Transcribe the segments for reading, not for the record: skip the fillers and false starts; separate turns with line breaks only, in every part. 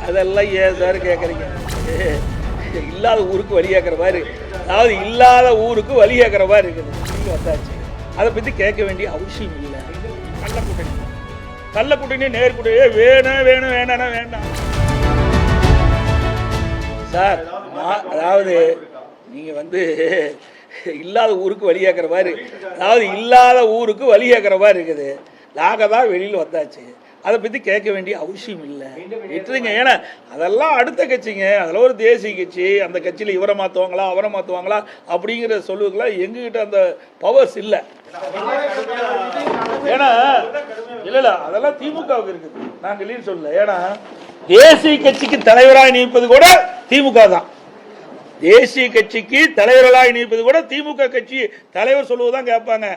அதெல்லாம் ஏன் சார் கேட்குறீங்க? இல்லாத ஊருக்கு வழி கேட்குற மாதிரி, அதாவது இல்லாத ஊருக்கு வழி கேட்குற மாதிரி இருக்குது. நீங்கள் வந்தாச்சு, அதை பற்றி கேட்க வேண்டிய அவசியம் இல்லை. கள்ள கூட்டணி நேர்கூட்டணியே வேணும் வேணும் வேணானா வேண்டாம் சார். அதாவது நீங்கள் இல்லாத ஊருக்கு வழி கேட்குற மாதிரி, அதாவது இல்லாத ஊருக்கு வழி கேட்குற மாதிரி இருக்குது. நாங்கள் தான் வெளியில் வந்தாச்சு, அதை பற்றி கேட்க வேண்டிய அவசியம் இல்லை, விட்டுருங்க. ஏன்னா அதெல்லாம் அடுத்த கட்சிங்க, அதில் ஒரு தேசிய கட்சி, அந்த கட்சியில் இவரை மாற்றுவாங்களா அவரை மாற்றுவாங்களா அப்படிங்கிற சொல்லுவதுக்கெல்லாம் எங்ககிட்ட அந்த பவர்ஸ் இல்லை. ஏன்னா இல்லை அதெல்லாம் திமுகவுக்கு இருக்குது, நாங்கள் இல்லைன்னு சொல்லல. ஏன்னா தேசிய கட்சிக்கு தலைவராக நியமிப்பது கூட திமுக தான். தேசிய கட்சிக்கு தலைவர்களாக நியமிப்பது கூட திமுக கட்சி தலைவர் சொல்லுவதுதான் கேட்பாங்க.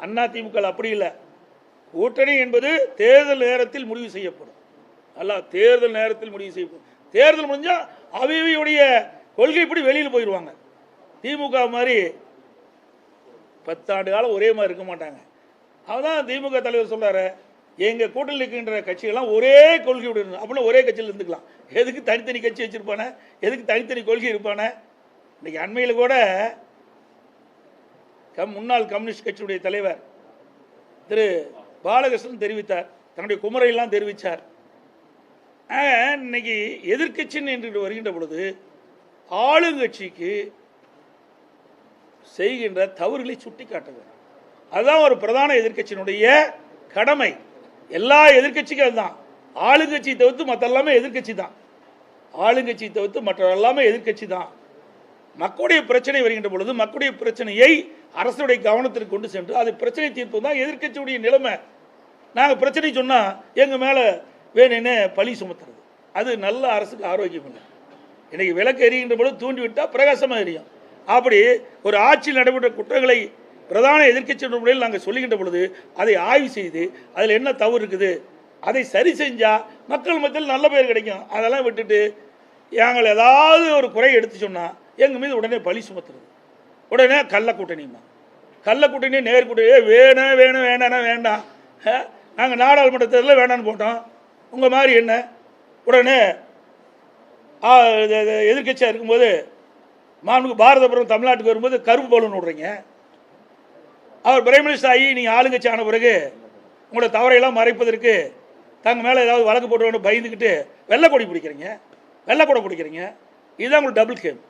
அண்ணா திமுக அப்படி இல்லை. கூட்டணி என்பது தேர்தல் நேரத்தில் முடிவு செய்யப்படும். அல்ல, தேர்தல் நேரத்தில் முடிவு செய்யப்படும். தேர்தல் முடிஞ்சா அவையுடைய கொள்கைப்படி வெளியில் போயிடுவாங்க. திமுக மாதிரி 10 ஆண்டு காலம் ஒரே மாதிரி இருக்க மாட்டாங்க. அதுதான் திமுக தலைவர் சொல்றாரு, எங்க கூட்டணியில் இருக்கின்ற கட்சிகள்லாம் ஒரே கொள்கையோடு இருக்கு, அப்படின்னா ஒரே கட்சியில் இருந்துக்கலாம். எதுக்கு தனித்தனி கட்சி வச்சிருப்பானே, எதுக்கு தனித்தனி கொள்கை இருப்பானே? இன்னைக்கு அண்மையில் கூட முன்னாள் கம்யூனிஸ்ட் கட்சியுடைய தலைவர் திரு பாலகிருஷ்ணன் தெரிவித்தார், தன்னுடைய குமரையெல்லாம் தெரிவித்தார். இன்னைக்கு எதிர்கட்சின்னு என்று வருகின்ற பொழுது ஆளுங்கட்சிக்கு செய்கின்ற தவறுகளை சுட்டி காட்டுகிறார். அதுதான் ஒரு பிரதான எதிர்கட்சியினுடைய கடமை. எல்லா எதிர்கட்சிக்கும் அதுதான். ஆளுங்கட்சியை தவிர்த்து மற்ற எல்லாமே எதிர்கட்சி தான். ஆளுங்கட்சியை தவிர்த்து மற்ற எல்லாமே எதிர்கட்சி தான். மக்களுடைய பிரச்சனை வருகின்ற பொழுது மக்களுடைய பிரச்சனையை அரசுடைய கவனத்திற்கு கொண்டு சென்று அது பிரச்சனை தீர்ப்பு தான் எதிர்கட்சியுடைய நிலைமை. நாங்கள் பிரச்சனை சொன்னால் எங்கள் மேலே வேணுன்னு பழி சுமத்துறது, அது நல்ல அரசுக்கு ஆரோக்கியம் இல்லை. இன்னைக்கு விளக்கு எரிகின்ற பொழுது தூண்டி விட்டால் பிரகாசமாக எரியும். அப்படி ஒரு ஆட்சியில் நடைபெற்ற குற்றங்களை பிரதான எதிர்கட்சி முறையில் நாங்கள் சொல்லுகின்ற பொழுது அதை ஆய்வு செய்து அதில் என்ன தவறு இருக்குது அதை சரி செஞ்சால் மக்கள் மத்தியில் நல்ல பேர் கிடைக்கும். அதெல்லாம் விட்டுட்டு நாங்கள் ஏதாவது ஒரு குறை எடுத்து சொன்னால் எங்கள் மீது உடனே பழி சுமத்துறது, உடனே கள்ள கூட்டணிமா, கள்ள கூட்டணி நேர்கூட்டணியே வேணும் வேணும் வேண்டானா வேண்டாம். நாங்கள் நாடாளுமன்ற தேர்தலில் வேண்டான்னு போட்டோம், உங்கள் மாதிரி என்ன உடனே எதிர்கட்சியாக இருக்கும்போது மாண்புமிகு பாரத பிரதமர் தமிழ்நாட்டுக்கு வரும்போது கருப்பு பலூன் விடுறீங்க. அவர் பிரைம் மினிஸ்டர் ஆகி நீங்கள் ஆளுங்கட்சி ஆன பிறகு உங்களோட தவறையெல்லாம் மறைப்பதற்கு தங்கள் மேலே ஏதாவது வழக்கு போட்டு பயந்துக்கிட்டு வெள்ளை கொடி பிடிக்கிறீங்க, வெள்ளை கொடை பிடிக்கிறீங்க. இதுதான் உங்களுக்கு டபுள் கேம்.